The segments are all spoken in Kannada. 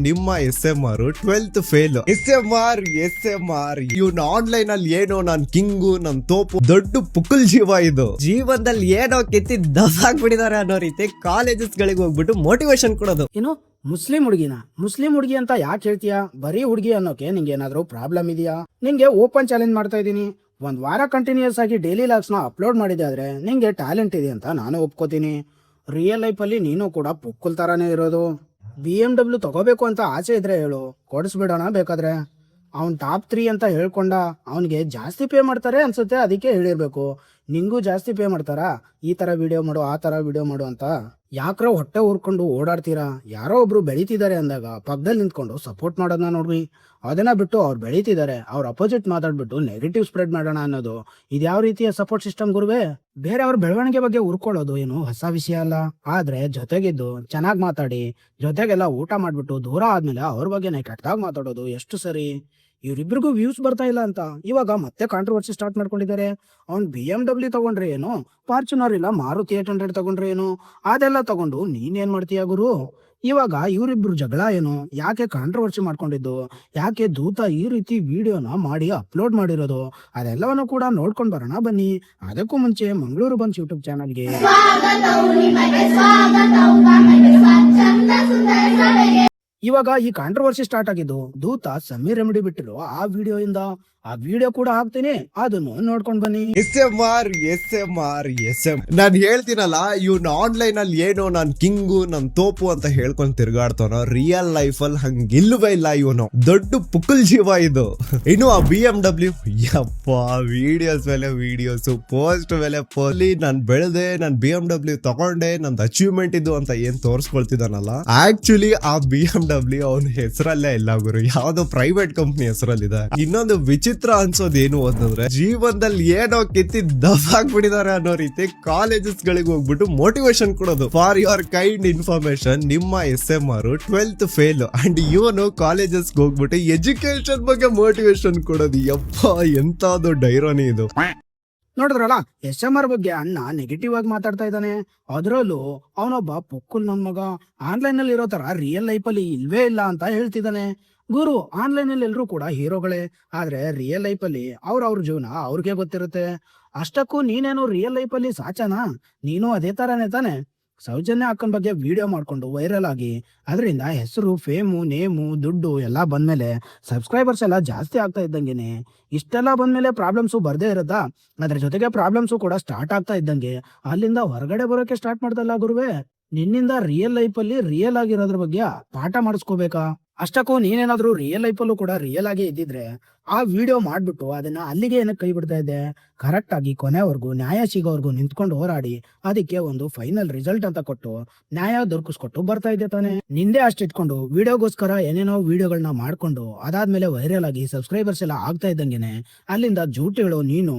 ನಿಮ್ಮ SMR 12th fail. S M R ಇವ್ನ ಆನ್ಲೈನ್ ಅಲ್ಲಿ ಏನೋ ನಾನ್ ಕಿಂಗು ನನ್ ತೋಪು ದೊಡ್ಡ ಪುಕ್ಕಲ್ ಜೀವ ಇದು ಜೀವನದಲ್ಲಿ ಏನೋ ಕೆತ್ತಿ ದಸಾಕ್ಬಿಟ್ಟಿದ್ದಾರೆ ಅನ್ನೋ ರೀತಿ ಕಾಲೇಜಸ್ ಗಳಿಗೆ ಹೋಗ್ಬಿಟ್ಟು ಮೋಟಿವೇಶನ್ ಕೊಡೋದು. ಏನು ಮುಸ್ಲಿಂ ಹುಡುಗಿ ಅಂತ ಯಾಕೆ ಹೇಳ್ತೀಯಾ? ಬರೀ ಹುಡುಗಿ ಅನ್ನೋಕೆ ನಿಂಗೆ ಏನಾದ್ರು ಪ್ರಾಬ್ಲಮ್ ಇದೆಯಾ? ನಿಂಗೆ ಓಪನ್ ಚಾಲೆಂಜ್ ಮಾಡ್ತಾ ಇದೀನಿ. ಒಂದ್ ವಾರ ಕಂಟಿನ್ಯೂಸ್ ಆಗಿ ಡೈಲಿ ಲಾಗ್ಸ್ ನ ಅಪ್ಲೋಡ್ ಮಾಡಿದೆ ಆದ್ರೆ ನಿಂಗೆ ಟ್ಯಾಲೆಂಟ್ ಇದೆ ಅಂತ ನಾನು ಒಪ್ಕೋತೀನಿ. ರಿಯಲ್ ಲೈಫ್ ಅಲ್ಲಿ ನೀನು ಕೂಡ ಪುಕ್ಕಲ್ ತರಾನೇ ಇರೋದು. BMW ತಗೋಬೇಕು ಅಂತ ಆಸೆ ಇದ್ರೆ ಹೇಳು, ಕೊಡಿಸ್ಬಿಡೋಣ ಬೇಕಾದ್ರೆ. ಅವ್ನ್ ಟಾಪ್ 3 ಅಂತ ಹೇಳ್ಕೊಂಡ ಅವನಿಗೆ ಜಾಸ್ತಿ ಪೇ ಮಾಡ್ತಾರೆ ಅನ್ಸುತ್ತೆ, ಅದಕ್ಕೆ ಹೇಳಿರ್ಬೇಕು. ನಿಂಗೂ ಜಾಸ್ತಿ ಪೇ ಮಾಡ್ತಾರಾ ಈ ತರ ವಿಡಿಯೋ ಮಾಡು ಆ ತರ ವಿಡಿಯೋ ಮಾಡು ಅಂತ? ಯಾಕ್ರ ಹೊಟ್ಟೆ ಊರ್ಕೊಂಡು ಓಡಾಡ್ತೀರಾ? ಯಾರೋ ಒಬ್ರು ಬೆಳೀತಿದ್ದಾರೆ ಅಂದಾಗ ಪಕ್ಕದಲ್ಲಿ ನಿಂತ್ಕೊಂಡು ಸಪೋರ್ಟ್ ಮಾಡೋದನ್ನ ನೋಡ್ರಿ. ಅದನ್ನ ಬಿಟ್ಟು ಅವ್ರು ಬೆಳೀತಿದ್ದಾರೆ ಅವ್ರ ಅಪೋಸಿಟ್ ಮಾತಾಡ್ಬಿಟ್ಟು ನೆಗೆಟಿವ್ ಸ್ಪ್ರೆಡ್ ಮಾಡೋಣ ಅನ್ನೋದು ಇದ್ಯಾವ ರೀತಿಯ ಸಪೋರ್ಟ್ ಸಿಸ್ಟಮ್ ಗುರುವೇ? ಬೇರೆ ಅವ್ರ ಬೆಳವಣಿಗೆ ಬಗ್ಗೆ ಉರ್ಕೊಳ್ಳೋದು ಏನು ಹೊಸ ವಿಷಯ ಅಲ್ಲ. ಆದ್ರೆ ಜೊತೆಗಿದ್ದು ಚೆನ್ನಾಗಿ ಮಾತಾಡಿ ಜೊತೆಗೆಲ್ಲ ಊಟ ಮಾಡ್ಬಿಟ್ಟು ದೂರ ಆದ್ಮೇಲೆ ಅವ್ರ ಬಗ್ಗೆ ಕೆಟ್ಟದಾಗ ಮಾತಾಡೋದು ಎಷ್ಟು ಸರಿ? ಇವ್ರಿಬ್ರಿಗೂ ವ್ಯೂಸ್ ಬರ್ತಾ ಇಲ್ಲ ಅಂತ ಇವಾಗ ಮತ್ತೆ ಕಾಂಟ್ರವರ್ಸಿ ಸ್ಟಾರ್ಟ್ ಮಾಡ್ಕೊಂಡಿದ್ದಾರೆ. ಅವ್ನ್ BMW ತಗೊಂಡ್ರೆ ಏನು, ಫಾರ್ಚುನರ್ ಇಲ್ಲ ಮಾರುತಿ 800 ತಗೊಂಡ್ರೆ ಏನು, ಅದೆಲ್ಲ ತಗೊಂಡು ನೀನೇನ್ ಮಾಡ್ತೀಯ ಗುರು? ಇವಾಗ ಇವರಿಬ್ರು ಜಗಳ ಏನು? ಯಾಕೆ ಕಾಂಟ್ರವರ್ಸಿ ಮಾಡ್ಕೊಂಡಿದ್ದು? ಯಾಕೆ ದೂತ ಈ ರೀತಿ ವಿಡಿಯೋನ ಮಾಡಿ ಅಪ್ಲೋಡ್ ಮಾಡಿರೋದು? ಅದೆಲ್ಲವನ್ನು ಕೂಡ ನೋಡ್ಕೊಂಡ್ ಬರೋಣ ಬನ್ನಿ. ಅದಕ್ಕೂ ಮುಂಚೆ ಮಂಗಳೂರು ಬನ್ಸ್ ಯೂಟ್ಯೂಬ್ ಚಾನಲ್ಗೆ ಇವಾಗ ಈ ಕಾಂಟ್ರವರ್ಸಿ ಸ್ಟಾರ್ಟ್ ಆಗಿದ್ದು ದೂತ ಸಮೀರ್ ರೆಮಿಡಿ ಬಿಟ್ಟಿರೋ ಆ ವಿಡಿಯೋ ಇಂದ. ಆ ವಿಡಿಯೋ ಕೂಡ ಹಾಕ್ತೀನಿ, ಅದನ್ನು ನೋಡ್ಕೊಂಡ್ ಬನ್ನಿ. ಎಸ್ ಎಂ ನಾನ್ ಹೇಳ್ತೀನಲ್ಲ, ಇವ್ನ ಆನ್ಲೈನ್ ಅಲ್ಲಿ ಏನೋ ನಾನ್ ಕಿಂಗು ನನ್ ತೋಪು ಅಂತ ಹೇಳ್ಕೊಂಡ್ ತಿರ್ಗಾಡ್ತಾನೋ, ರಿಯಲ್ ಲೈಫ್ ಅಲ್ಲಿ ಹಂಗಿಲ್ವೇ ಇಲ್ಲ. ಇವನು ದೊಡ್ಡ ಪುಕ್ಕಲ್ ಜೀವ ಇದು. ಇನ್ನು ಆ BMW ಯಪ್ಪ ವಿಡಿಯೋಸ್ ಮೇಲೆ ವಿಡಿಯೋಸ್, ಪೋಸ್ಟ್ ಮೇಲೆ ಪೋಲಿ ನಾನ್ ಬೆಳೆದೆ, ನಾನ್ BMW ತಗೊಂಡೆ, ನಂದು ಅಚೀವ್ಮೆಂಟ್ ಇದು ಅಂತ ಏನ್ ತೋರ್ಸ್ಕೊಳ್ತಿದಾನಲ್ಲ, ಆಕ್ಚುಲಿ ಆ BMW ಅವನ ಹೆಸರಲ್ಲೇ ಇಲ್ಲ ಗುರು, ಯಾವ್ದೋ ಪ್ರೈವೇಟ್ ಕಂಪ್ನಿ ಹೆಸರಲ್ಲಿದೆ. ಇನ್ನೊಂದು ವಿಚಿತ್ರ ಅನ್ಸೋದು ಏನು ಅಂತಂದ್ರೆ, ಜೀವನದಲ್ಲಿ ಏನೋ ಕೆತ್ತಿ ದಸಾಕ್ಬಿಟ್ಟಿದ್ದಾರೆ ಅನ್ನೋ ರೀತಿ ಕಾಲೇಜಸ್ ಗಳಿಗೆ ಹೋಗ್ಬಿಟ್ಟು ಮೋಟಿವೇಶನ್ ಕೊಡೋದು. ಫಾರ್ ಯುವರ್ ಕೈಂಡ್ ಇನ್ಫಾರ್ಮೇಶನ್, ನಿಮ್ಮ SMR 12th ಫೇಲ್ ಅಂಡ್ ಇವನು ಕಾಲೇಜಸ್ ಹೋಗ್ಬಿಟ್ಟು ಎಜುಕೇಶನ್ ಬಗ್ಗೆ ಮೋಟಿವೇಶನ್ ಕೊಡೋದು. ಯಪ್ಪ ಎಂತಾದ್ರು ಡೈರೋನಿ ಇದು. ನೋಡಿದ್ರಲ್ಲ, SMR ಬಗ್ಗೆ ಅಣ್ಣ ನೆಗೆಟಿವ್ ಆಗಿ ಮಾತಾಡ್ತಾ ಇದ್ದಾನೆ. ಅದ್ರಲ್ಲೂ ಅವನೊಬ್ಬ ಪುಕ್ಕುಲ್ ನನ್ ಮಗ, ಆನ್ಲೈನ್ ಅಲ್ಲಿ ಇರೋ ತರ ರಿಯಲ್ ಲೈಫ್ ಅಲ್ಲಿ ಇಲ್ವೇ ಇಲ್ಲ ಅಂತ ಹೇಳ್ತಿದ್ದಾನೆ. ಗುರು, ಆನ್ಲೈನ್ ಅಲ್ಲಿ ಎಲ್ರು ಕೂಡ ಹೀರೋಗಳೇ, ಆದ್ರೆ ರಿಯಲ್ ಲೈಫ್ ಅಲ್ಲಿ ಅವ್ರ ಜೀವನ ಅವ್ರಿಗೆ ಗೊತ್ತಿರುತ್ತೆ. ಅಷ್ಟಕ್ಕೂ ನೀನೇನು ರಿಯಲ್ ಲೈಫ್ ಅಲ್ಲಿ ಸಾಚನಾ? ನೀನು ಅದೇ ತರಾನೇ ತಾನೆ? ಸೌಜನ್ಯ ಅಕ್ಕನ ಬಗ್ಗೆ ವಿಡಿಯೋ ಮಾಡ್ಕೊಂಡು ವೈರಲ್ ಆಗಿ ಅದರಿಂದ ಹೆಸರು, ಫೇಮು, ನೇಮು, ದುಡ್ಡು ಎಲ್ಲ ಬಂದ್ಮೇಲೆ ಸಬ್ಸ್ಕ್ರೈಬರ್ಸ್ ಎಲ್ಲ ಜಾಸ್ತಿ ಆಗ್ತಾ ಇದ್ದಂಗೆನೆ ಇಷ್ಟೆಲ್ಲ ಬಂದ್ಮೇಲೆ ಪ್ರಾಬ್ಲಮ್ಸು ಬರ್ದೇ ಇರತ್ತಾ? ಅದ್ರ ಜೊತೆಗೆ ಪ್ರಾಬ್ಲಮ್ಸು ಕೂಡ ಸ್ಟಾರ್ಟ್ ಆಗ್ತಾ ಇದ್ದಂಗೆ ಅಲ್ಲಿಂದ ಹೊರಗಡೆ ಬರೋಕೆ ಸ್ಟಾರ್ಟ್ ಮಾಡ್ದಲ್ಲ ಗುರುವೆ. ನಿನ್ನಿಂದ ರಿಯಲ್ ಲೈಫ್ ಅಲ್ಲಿ ರಿಯಲ್ ಆಗಿರೋದ್ರ ಬಗ್ಗೆ ಪಾಠ ಮಾಡಿಸ್ಕೋಬೇಕಾ? ಅಷ್ಟಕ್ಕೂ ನೀನೇನಾದ್ರೂ ರಿಯಲ್ ಲೈಫ್ ಅಲ್ಲೂ ಕೂಡ ರಿಯಲ್ ಆಗಿ ಇದ್ದಿದ್ರೆ ಆ ವಿಡಿಯೋ ಮಾಡ್ಬಿಟ್ಟು ಅದನ್ನ ಅಲ್ಲಿಗೆ ಏನಕ್ಕೆ ಕೈ ಬಿಡ್ತಾ ಇದ್ದೆ? ಕರೆಕ್ಟ್ ಆಗಿ ಕೊನೆವರೆಗೂ ನ್ಯಾಯ ಸಿಗೋವರೆಗೂ ನಿಂತ್ಕೊಂಡು ಹೋರಾಡಿ ಅದಕ್ಕೆ ಒಂದು ಫೈನಲ್ ರಿಸಲ್ಟ್ ಅಂತ ಕೊಟ್ಟು ನ್ಯಾಯ ದೊರಕಿಸ್ಕೊಟ್ಟು ಬರ್ತಾ ಇದ್ದೆ ತಾನೆ. ನಿಂದೆ ಅಷ್ಟಿಟ್ಕೊಂಡು ವಿಡಿಯೋಗೋಸ್ಕರ ಏನೇನೋ ವಿಡಿಯೋಗಳನ್ನ ಮಾಡ್ಕೊಂಡು ಅದಾದ್ಮೇಲೆ ವೈರಲ್ ಆಗಿ ಸಬ್ಸ್ಕ್ರೈಬರ್ಸ್ ಎಲ್ಲ ಆಗ್ತಾ ಇದ್ದಂಗೆನೆ ಅಲ್ಲಿಂದ ಜೂಟಿಗಳು ನೀನು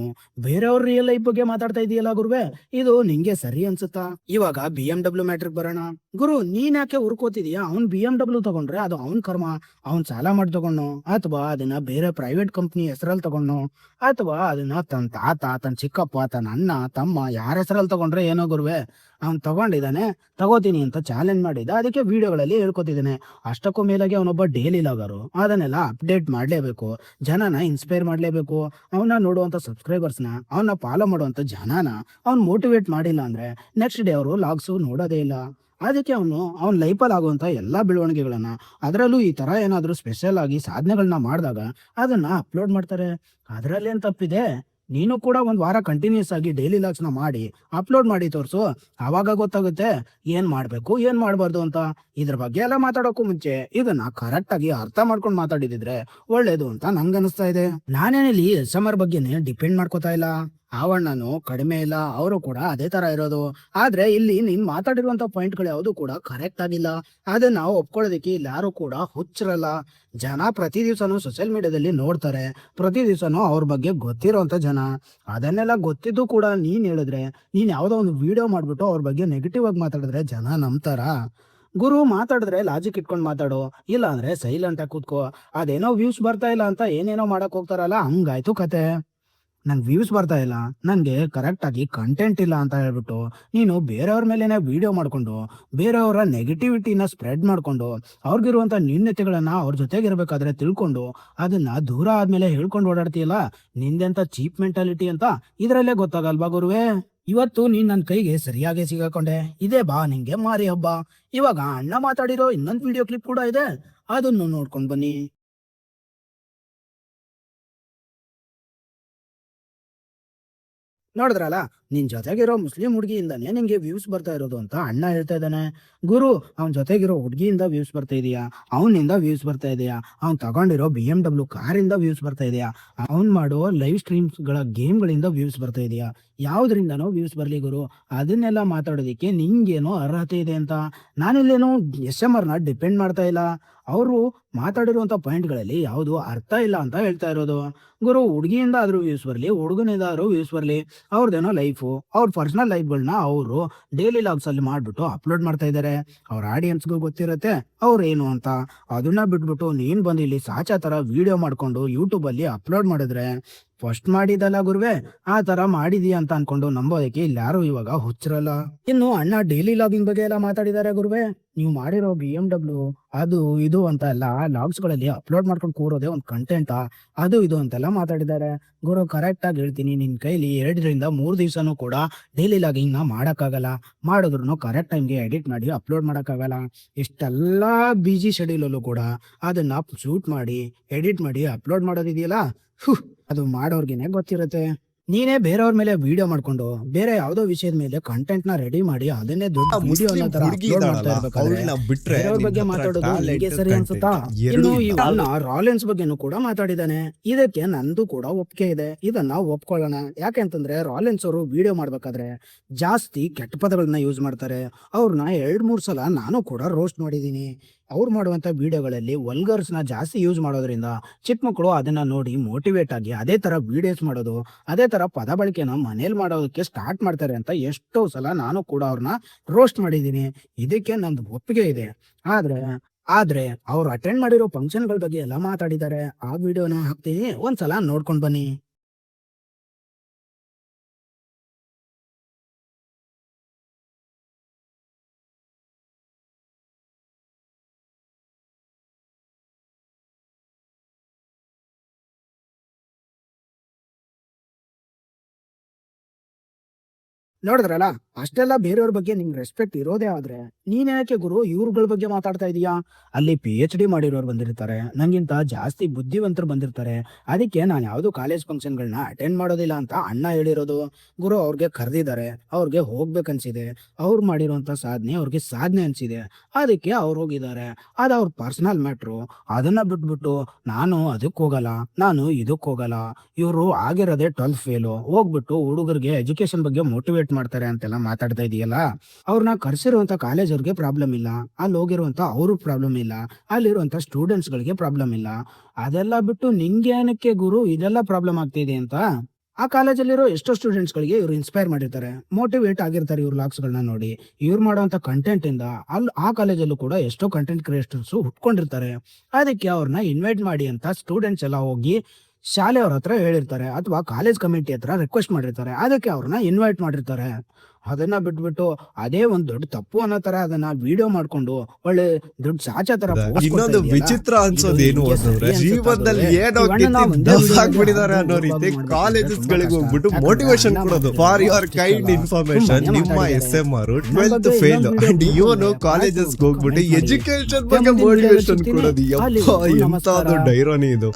ಬೇರೆಯವ್ರ ರಿಯಲ್ ಲೈಫ್ ಬಗ್ಗೆ ಮಾತಾಡ್ತಾ ಇದೀಯಲ್ಲ ಗುರುವೆ, ಇದು ನಿಂಗೆ ಸರಿ ಅನ್ಸುತ್ತಾ? ಇವಾಗ BMW ಮ್ಯಾಟ್ರಿಕ್ ಬರೋಣ. ಗುರು, ನೀನ್ ಯಾಕೆ ಹುರ್ಕೋತಿದೀಯಾ? ಅವ್ನ್ BMW ತಗೊಂಡ್ರೆ ಅದು ಅವ್ನ್ ಕರ್ಮ. ಅವ್ನ್ ಸಾಲ ಮಾಡಿ ತಗೊಂಡು ಅಥವಾ ಅದನ್ನ ಬೇರೆ ಪ್ರೈವೇಟ್ ಕಂಪ್ನಿ ಹೆಸರಲ್ಲಿ ತಗೊಂಡು ಅಥವಾ ಅದನ್ನ ತನ್ನ ತಾತ, ತನ್ನ ಚಿಕ್ಕಪ್ಪ, ತನ್ನ ಅಣ್ಣ, ತಮ್ಮ ಯಾರ ಹೆಸರಲ್ಲಿ ತಗೊಂಡ್ರೆ ಏನೋ ಗುರುವೆ, ಅವ್ನ್ ತಗೊಂಡಿದ್ದಾನೆ, ತಗೋತೀನಿ ಅಂತ ಚಾಲೆಂಜ್ ಮಾಡಿದ, ಅದಕ್ಕೆ ವಿಡಿಯೋಗಳಲ್ಲಿ ಹೇಳ್ಕೊತಿದ್ದಾನೆ. ಅಷ್ಟಕ್ಕೂ ಮೇಲಾಗಿ ಅವನೊಬ್ಬ ಡೈಲಿ ಲಾಗರು, ಅದನ್ನೆಲ್ಲ ಅಪ್ಡೇಟ್ ಮಾಡ್ಲೇಬೇಕು, ಜನನ ಇನ್ಸ್ಪೈರ್ ಮಾಡ್ಲೇಬೇಕು. ಅವನ್ನ ನೋಡುವಂತ ಸಬ್ಸ್ಕ್ರೈಬರ್ಸ್ನ, ಅವನ್ನ ಫಾಲೋ ಮಾಡುವಂತ ಜನನ ಅವ್ನ್ ಮೋಟಿವೇಟ್ ಮಾಡಿಲ್ಲ ಅಂದ್ರೆ ನೆಕ್ಸ್ಟ್ ಡೇ ಅವರು ಲಾಗ್ಸು ನೋಡೋದೇ ಇಲ್ಲ. ಅದಕ್ಕೆ ಅವನ ಲೈಫಲ್ಲಿ ಆಗುವಂತ ಎಲ್ಲಾ ಬೆಳವಣಿಗೆಗಳನ್ನ, ಅದರಲ್ಲೂ ಈ ತರ ಏನಾದ್ರು ಸ್ಪೆಷಲ್ ಆಗಿ ಸಾಧನೆಗಳನ್ನ ಮಾಡಿದಾಗ ಅದನ್ನ ಅಪ್ಲೋಡ್ ಮಾಡ್ತಾರೆ. ಅದ್ರಲ್ಲಿ ಏನ್ ತಪ್ಪಿದೆ? ನೀನು ಕೂಡ ಒಂದ್ ವಾರ ಕಂಟಿನ್ಯೂಸ್ ಆಗಿ ಡೈಲಿ ಲಾಗ್ಸ್ ನ ಮಾಡಿ ಅಪ್ಲೋಡ್ ಮಾಡಿ ತೋರ್ಸು, ಅವಾಗ ಗೊತ್ತಾಗುತ್ತೆ ಏನ್ ಮಾಡ್ಬೇಕು ಏನ್ ಮಾಡ್ಬಾರ್ದು ಅಂತ. ಇದ್ರ ಬಗ್ಗೆ ಎಲ್ಲ ಮಾತಾಡೋಕ್ಕೂ ಮುಂಚೆ ಇದನ್ನ ಕರೆಕ್ಟ್ ಆಗಿ ಅರ್ಥ ಮಾಡ್ಕೊಂಡು ಮಾತಾಡಿದಿದ್ರೆ ಒಳ್ಳೇದು ಅಂತ ನಂಗನ್ನಿಸ್ತಾ ಇದೆ. ನಾನೇನಿಲ್ಲಿ SMR ಬಗ್ಗೆನೆ ಡಿಪೆಂಡ್ ಮಾಡ್ಕೋತಾ ಇಲ್ಲ, ಆವಣ್ಣನು ಕಡಿಮೆ ಇಲ್ಲ, ಅವರು ಕೂಡ ಅದೇ ತರ ಇರೋದು. ಆದ್ರೆ ಇಲ್ಲಿ ನೀನ್ ಮಾತಾಡಿರುವಂತ ಪಾಯಿಂಟ್ಗಳು ಯಾವುದು ಕೂಡ ಕರೆಕ್ಟ್ ಆಗಿಲ್ಲ. ಅದನ್ನ ಒಪ್ಕೊಳ್ಳೋದಕ್ಕೆ ಇಲ್ಲಿ ಯಾರು ಕೂಡ ಹುಚ್ಚರಲ್ಲ. ಜನ ಪ್ರತಿ ದಿವ್ಸನೂ ಸೋಷಿಯಲ್ ಮೀಡಿಯಾದಲ್ಲಿ ನೋಡ್ತಾರೆ, ಪ್ರತಿ ದಿವ್ಸನೂ ಅವ್ರ ಬಗ್ಗೆ ಗೊತ್ತಿರೋಂತ ಜನ. ಅದನ್ನೆಲ್ಲ ಗೊತ್ತಿದ್ದು ಕೂಡ ನೀನ್ ಹೇಳಿದ್ರೆ, ನೀನ್ ಯಾವ್ದೋ ಒಂದು ವಿಡಿಯೋ ಮಾಡ್ಬಿಟ್ಟು ಅವ್ರ ಬಗ್ಗೆ ನೆಗೆಟಿವ್ ಆಗಿ ಮಾತಾಡಿದ್ರೆ ಜನ ನಂಬ್ತಾರ? ಗುರು, ಮಾತಾಡಿದ್ರೆ ಲಾಜಿಕ್ ಇಟ್ಕೊಂಡ್ ಮಾತಾಡು, ಇಲ್ಲ ಅಂದ್ರೆ ಸೈಲೆಂಟ್ ಆಗಿ ಕೂತ್ಕೋ. ಅದೇನೋ ವ್ಯೂಸ್ ಬರ್ತಾ ಇಲ್ಲ ಅಂತ ಏನೇನೋ ಮಾಡಕ್ ಹೋಗ್ತಾರಲ್ಲ, ಹಂಗಾಯ್ತು ಕತೆ. ನಂಗೆ ವ್ಯೂಸ್ ಬರ್ತಾ ಇಲ್ಲ, ನಂಗೆ ಕರೆಕ್ಟ್ ಆಗಿ ಕಂಟೆಂಟ್ ಇಲ್ಲ ಅಂತ ಹೇಳ್ಬಿಟ್ಟು ನೀನು ಬೇರೆಯವ್ರ ಮೇಲೆನೆ ವಿಡಿಯೋ ಮಾಡ್ಕೊಂಡು ಬೇರೆಯವರ ನೆಗೆಟಿವಿಟಿನ ಸ್ಪ್ರೆಡ್ ಮಾಡ್ಕೊಂಡು ಅವ್ರಿಗಿರುವಂತ ನ್ಯೂನ್ಯತೆಗಳನ್ನ ಅವ್ರ ಜೊತೆಗಿರ್ಬೇಕಾದ್ರೆ ತಿಳ್ಕೊಂಡು ಅದನ್ನ ದೂರ ಆದ್ಮೇಲೆ ಹೇಳ್ಕೊಂಡು ಓಡಾಡ್ತೀಯಲ್ಲ, ನಿಂದೆಂತ ಚೀಪ್ ಮೆಂಟಾಲಿಟಿ ಅಂತ ಇದ್ರಲ್ಲೇ ಗೊತ್ತಾಗಲ್ವಾ ಗುರುವೇ? ಇವತ್ತು ನೀನ್ ನನ್ನ ಕೈಗೆ ಸರಿಯಾಗಿ ಸಿಗಾಕೊಂಡೆ. ಇದೇ ಬಾ ನಿಂಗೆ ಮಾರಿ ಹಬ್ಬ. ಇವಾಗ ಅಣ್ಣ ಮಾತಾಡಿರೋ ಇನ್ನೊಂದು ವಿಡಿಯೋ ಕ್ಲಿಪ್ ಕೂಡ ಇದೆ, ಅದನ್ನು ನೋಡ್ಕೊಂಡ್ ಬನ್ನಿ. ನೋಡಿದ್ರಲ್ಲ, ನಿನ್ ಜೊತೆಗಿರೋ ಮುಸ್ಲಿಂ ಹುಡುಗಿಯಿಂದಾನೇ ನಿಂಗೆ ವ್ಯೂಸ್ ಬರ್ತಾ ಇರೋದು ಅಂತ ಅಣ್ಣ ಹೇಳ್ತಾ ಇದ್ದಾನೆ. ಗುರು, ಅವನ್ ಜೊತೆಗಿರೋ ಹುಡುಗಿಯಿಂದ ವ್ಯೂಸ್ ಬರ್ತಾ ಇದೆಯಾ, ಅವನಿಂದ ವ್ಯೂಸ್ ಬರ್ತಾ ಇದೆಯಾ, ಅವ್ನ್ ತಗೊಂಡಿರೋ BMW ಕಾರಿಂದ ವ್ಯೂಸ್ ಬರ್ತಾ ಇದೆಯಾ, ಅವ್ನ್ ಮಾಡೋ ಲೈವ್ ಸ್ಟ್ರೀಮ್ಸ್ ಗಳ ಗೇಮ್ ಗಳಿಂದ ವ್ಯೂಸ್ ಬರ್ತಾ ಇದೆಯಾ, ಯಾವ್ದ್ರಿಂದನೋ ವ್ಯೂಸ್ ಬರ್ಲಿ ಗುರು. ಅದನ್ನೆಲ್ಲ ಮಾತಾಡೋದಿಕ್ಕೆ ನಿಂಗೇನೋ ಅರ್ಹತೆ ಇದೆ ಅಂತ. ನಾನಿಲ್ಲೇನೋ SMR ನ ಡಿಪೆಂಡ್ ಮಾಡ್ತಾ ಇಲ್ಲ. ಅವರು ಮಾತಾಡಿರುವಂತ ಪಾಯಿಂಟ್ಗಳಲ್ಲಿ ಯಾವುದು ಅರ್ಥ ಇಲ್ಲ ಅಂತ ಹೇಳ್ತಾ ಇರೋದು. ಗುರು, ಹುಡುಗಿಯಿಂದ ಆದ್ರೂ ವ್ಯೂಸ್ ಬರ್ಲಿ, ಹುಡುಗನಿಂದ ಆದ್ರೂ ವ್ಯೂಸ್ ಬರ್ಲಿ, ಅವ್ರದ್ದೇನೋ ಲೈಫು, ಅವ್ರ ಪರ್ಸನಲ್ ಲೈಫ್ಗಳನ್ನ ಅವರು ಡೈಲಿ ಲಾಗ್ಸ್ ಅಲ್ಲಿ ಮಾಡ್ಬಿಟ್ಟು ಅಪ್ಲೋಡ್ ಮಾಡ್ತಾ ಇದ್ದಾರೆ. ಅವ್ರ ಆಡಿಯನ್ಸ್ಗೂ ಗೊತ್ತಿರತ್ತೆ ಅವ್ರೇನು ಅಂತ. ಅದನ್ನ ಬಿಟ್ಬಿಟ್ಟು ನೀನ್ ಬಂದು ಇಲ್ಲಿ ಸಾಚಾ ತರ ವಿಡಿಯೋ ಮಾಡ್ಕೊಂಡು ಯೂಟ್ಯೂಬ್ ಅಲ್ಲಿ ಅಪ್ಲೋಡ್ ಮಾಡಿದ್ರೆ, ಫಸ್ಟ್ ಮಾಡಿದಲ್ಲ ಗುರುವೆ, ಆ ತರ ಮಾಡಿದೀಯ ಅಂತ ಅನ್ಕೊಂಡು ನಂಬೋದಕ್ಕೆ ಇಲ್ಲಿ ಯಾರು ಇವಾಗ ಹುಚ್ಚರಲ್ಲ. ಇನ್ನು ಅಣ್ಣ ಡೈಲಿ ಲಾಗಿಂಗ್ ಬಗ್ಗೆ ಎಲ್ಲ ಮಾತಾಡಿದ್ದಾರೆ ಗುರುವೆ. ನೀವು ಮಾಡಿರೋ BMW ಅದು ಇದು ಅಂತ ಎಲ್ಲ ಲಾಗ್ಸ್ ಗಳಲ್ಲಿ ಅಪ್ಲೋಡ್ ಮಾಡ್ಕೊಂಡು ಕೂರೋದೇ ಒಂದು ಕಂಟೆಂಟಾ, ಅದು ಇದು ಅಂತೆಲ್ಲ ಮಾತಾಡಿದ್ದಾರೆ. ಗುರು, ಕರೆಕ್ಟ್ ಆಗಿ ಹೇಳ್ತೀನಿ, ನಿನ್ ಕೈಲಿ 2 ರಿಂದ 3 ದಿವಸನೂ ಕೂಡ ಡೈಲಿ ಲಾಗಿಂಗ್ ನ ಮಾಡಕ್ಕಾಗಲ್ಲ. ಮಾಡಿದ್ರು ಕರೆಕ್ಟ್ ಟೈಮ್ಗೆ ಎಡಿಟ್ ಮಾಡಿ ಅಪ್ಲೋಡ್ ಮಾಡಕ್ಕಾಗಲ್ಲ. ಇಷ್ಟೆಲ್ಲಾ ಬಿಜಿ ಶೆಡ್ಯೂಲ್ ಅಲ್ಲೂ ಕೂಡ ಅದನ್ನ ಶೂಟ್ ಮಾಡಿ ಎಡಿಟ್ ಮಾಡಿ ಅಪ್ಲೋಡ್ ಮಾಡೋದಿದೆಯಲ್ಲ, ಅದು ಮಾಡೋರ್ಗೆನೆ ಗೊತ್ತಿರುತ್ತೆ. ನೀನೇ ಬೇರೆಯವ್ರ ಮೇಲೆ ವಿಡಿಯೋ ಮಾಡ್ಕೊಂಡು ಬೇರೆ ಯಾವ್ದೋ ವಿಷಯದ ಮೇಲೆ ಕಂಟೆಂಟ್ ನ ರೆಡಿ ಮಾಡಿ ಅದನ್ನೇ ದೊಡ್ಡ ವಿಡಿಯೋ ಅನ್ನೋ ತರ ಅಪ್ಲೋಡ್ ಮಾಡ್ತಾ ಇರ್ಬೇಕಾದ್ರೆ ಬೇರೆಯವ್ರ ಬಗ್ಗೆ ಮಾತಾಡೋದು ನಿಮಗೆ ಸರಿ ಅನ್ಸುತ್ತಾ? ಇನ್ನು ಈ ಅಣ್ಣ ರಾಲೆನ್ಸ್ ಬಗ್ಗೆನೂ ಕೂಡ ಮಾತಾಡಿದಾನೆ. ಇದಕ್ಕೆ ನಂದು ಕೂಡ ಒಪ್ಪಿಗೆ ಇದೆ, ಇದನ್ನ ಒಪ್ಕೊಳ್ಳೋಣ. ಯಾಕೆ ಅಂತಂದ್ರೆ ರಾಲೆನ್ಸ್ ಅವರು ವಿಡಿಯೋ ಮಾಡ್ಬೇಕಾದ್ರೆ ಜಾಸ್ತಿ ಕೆಟ್ಟ ಪದಗಳನ್ನ ಯೂಸ್ ಮಾಡ್ತಾರೆ. ಅವ್ರನ್ನ 2-3 ಸಲ ನಾನು ಕೂಡ ರೋಸ್ಟ್ ಮಾಡಿದೀನಿ. ಅವ್ರು ಮಾಡುವಂತ ವಿಡಿಯೋಗಳಲ್ಲಿ ವಲ್ಗರ್ಸ್ ನ ಜಾಸ್ತಿ ಯೂಸ್ ಮಾಡೋದ್ರಿಂದ ಚಿಕ್ಕ ಮಕ್ಕಳು ಅದನ್ನ ನೋಡಿ ಮೋಟಿವೇಟ್ ಆಗಿ ಅದೇ ತರ ವಿಡಿಯೋಸ್ ಮಾಡೋದು, ಅದೇ ತರ ಪದ ಬಳಕೆನ ಮನೇಲಿ ಮಾಡೋದಕ್ಕೆ ಸ್ಟಾರ್ಟ್ ಮಾಡ್ತಾರೆ ಅಂತ ಎಷ್ಟೋ ಸಲ ನಾನು ಕೂಡ ಅವ್ರನ್ನ ರೋಸ್ಟ್ ಮಾಡಿದೀನಿ. ಇದಕ್ಕೆ ನಂದು ಒಪ್ಪಿಗೆ ಇದೆ. ಆದ್ರೆ ಅವ್ರು ಅಟೆಂಡ್ ಮಾಡಿರೋ ಫಂಕ್ಷನ್ ಗಳ ಬಗ್ಗೆ ಎಲ್ಲ ಮಾತಾಡಿದ್ದಾರೆ. ಆ ವಿಡಿಯೋನ ಹಾಕ್ತೀನಿ, ಒಂದ್ಸಲ ನೋಡ್ಕೊಂಡ್ ಬನ್ನಿ. ನೋಡಿದ್ರಲ್ಲ, ಅಷ್ಟೆಲ್ಲ ಬೇರೆಯವ್ರ ಬಗ್ಗೆ ನಿಮ್ಗೆ ರೆಸ್ಪೆಕ್ಟ್ ಇರೋದೇ ಆದ್ರೆ ನೀನ್ ಯಾಕೆ ಗುರು ಇವ್ರಗಳ ಬಗ್ಗೆ ಮಾತಾಡ್ತಾ ಇದೀಯಾ? ಅಲ್ಲಿ PhD ಮಾಡಿರೋರು ಬಂದಿರ್ತಾರೆ, ನಂಗಿಂತ ಜಾಸ್ತಿ ಬುದ್ಧಿವಂತರು ಬಂದಿರ್ತಾರೆ. ಅದಕ್ಕೆ ನಾನು ಯಾವ್ದು ಕಾಲೇಜ್ ಫಂಕ್ಷನ್ಗಳನ್ನ ಅಟೆಂಡ್ ಮಾಡೋದಿಲ್ಲ ಅಂತ ಅಣ್ಣ ಹೇಳಿರೋದು. ಗುರು, ಅವ್ರಿಗೆ ಕರೆದಿದ್ದಾರೆ, ಅವ್ರಿಗೆ ಹೋಗ್ಬೇಕನ್ಸಿದೆ, ಅವ್ರು ಮಾಡಿರೋಂತ ಸಾಧನೆ ಅವ್ರಿಗೆ ಸಾಧನೆ ಅನ್ಸಿದೆ, ಅದಕ್ಕೆ ಅವ್ರು ಹೋಗಿದ್ದಾರೆ. ಅದು ಅವ್ರ ಪರ್ಸನಲ್ ಮ್ಯಾಟ್ರು. ಅದನ್ನ ಬಿಟ್ಬಿಟ್ಟು ನಾನು ಅದಕ್ಕೆ ಹೋಗಲ್ಲ, ನಾನು ಇದಕ್ಕೆ ಹೋಗಲ್ಲ, ಇವರು ಆಗಿರೋದೇ 12th ಫೇಲು, ಹೋಗ್ಬಿಟ್ಟು ಹುಡುಗರಿಗೆ ಎಜುಕೇಶನ್ ಬಗ್ಗೆ ಮೋಟಿವೇಟ್ ಮಾಡ್ತಾರೆ ಅಂತೆಲ್ಲ ಮಾತಾಡ್ತಾ ಇದೆಯಲ್ಲ. ಅವ್ರನ್ನ ಕರ್ಸಿರುವಂತ ಕಾಲೇಜ್ ಅವ್ರಿಗೆ ಪ್ರಾಬ್ಲಮ್ ಇಲ್ಲ, ಅಲ್ಲಿ ಹೋಗಿರುವಂತ ಅವ್ರಿಗೆ ಪ್ರಾಬ್ಲಮ್ ಇಲ್ಲ, ಅಲ್ಲಿರುವಂತ ಸ್ಟೂಡೆಂಟ್ಸ್ ಗಳಿಗೆ ಪ್ರಾಬ್ಲಮ್ ಇಲ್ಲ. ಅದೆಲ್ಲ ಬಿಟ್ಟು ನಿಂಗೆ ಏನಕ್ಕೆ ಗುರು ಇದೆಲ್ಲ ಪ್ರಾಬ್ಲಮ್ ಆಗ್ತಿದೆ ಅಂತ? ಆ ಕಾಲೇಜಲ್ಲಿರೋ ಎಷ್ಟೋ ಸ್ಟೂಡೆಂಟ್ಸ್ ಗಳಿಗೆ ಇವ್ರು ಇನ್ಸ್ಪೈರ್ ಮಾಡಿರ್ತಾರೆ, ಮೋಟಿವೇಟ್ ಆಗಿರ್ತಾರೆ ಇವ್ರ ಲಾಗ್ಸ್ ಗಳನ್ನ ನೋಡಿ. ಇವ್ರು ಮಾಡುವಂತ ಕಂಟೆಂಟ್ ಇಂದ ಅಲ್ಲಿ ಆ ಕಾಲೇಜಲ್ಲೂ ಕೂಡ ಎಷ್ಟೋ ಕಂಟೆಂಟ್ ಕ್ರಿಯೇಟರ್ಸ್ ಹುಟ್ಕೊಂಡಿರ್ತಾರೆ. ಅದಕ್ಕೆ ಅವ್ರನ್ನ ಇನ್ವೈಟ್ ಮಾಡಿ ಅಂತ ಸ್ಟೂಡೆಂಟ್ಸ್ ಎಲ್ಲ ಹೋಗಿ ಶಾಲೆಯವ್ರ ಹತ್ರ ಹೇಳಿರ್ತಾರೆ, ಅಥವಾ ಕಾಲೇಜ್ ಕಮಿಟಿ ಹತ್ರ ರಿಕ್ವೆಸ್ಟ್ ಮಾಡಿರ್ತಾರೆ. ಅದಕ್ಕೆ ಅವ್ರನ್ನ ಇನ್ವೈಟ್ ಮಾಡಿರ್ತಾರೆ. ಅದನ್ನ ಬಿಟ್ಬಿಟ್ಟು ಅದೇ ಒಂದ್ ದೊಡ್ಡ ತಪ್ಪು ಅನ್ನೋ ತರ ಅದನ್ನ ವಿಡಿಯೋ ಮಾಡ್ಕೊಂಡು ಒಳ್ಳೆ ದೊಡ್ಡ ಸಾಚಾ ತರ ಇನ್ನೊಂದು ವಿಚಿತ್ರ ಅನ್ಸೋದೇನು ಅಂತಂದ್ರೆ, ಜೀವನದಲ್ಲಿ ಏನೋ ಆಗ್ಬಿಟ್ಟಿದ್ದಾರೆ ಅನ್ನೋ ರೀತಿ ಕಾಲೇಜಸ್ ಗಳಿಗೆ ಹೋಗ್ಬಿಟ್ಟು ಮೋಟಿವೇಶನ್ ಕೊಡೋದು. ಫಾರ್ ಯುವರ್ ಕೈಂಡ್ ಇನ್ಫಾರ್ಮೇಶನ್, ನಿಮ್ಮ SMR 12th ಫೇಲ್ ಅಂಡ್ ಇವನು ಕಾಲೇಜಸ್ ಹೋಗ್ಬಿಟ್ಟು ಎಜುಕೇಶನ್ ಬಗ್ಗೆ ಮೋಟಿವೇಶನ್ ಕೊಡೋದು. ಯಪ್ಪ, ಎಂತ ದೊಡ್ಡ ಐರಾನಿ ಇದು.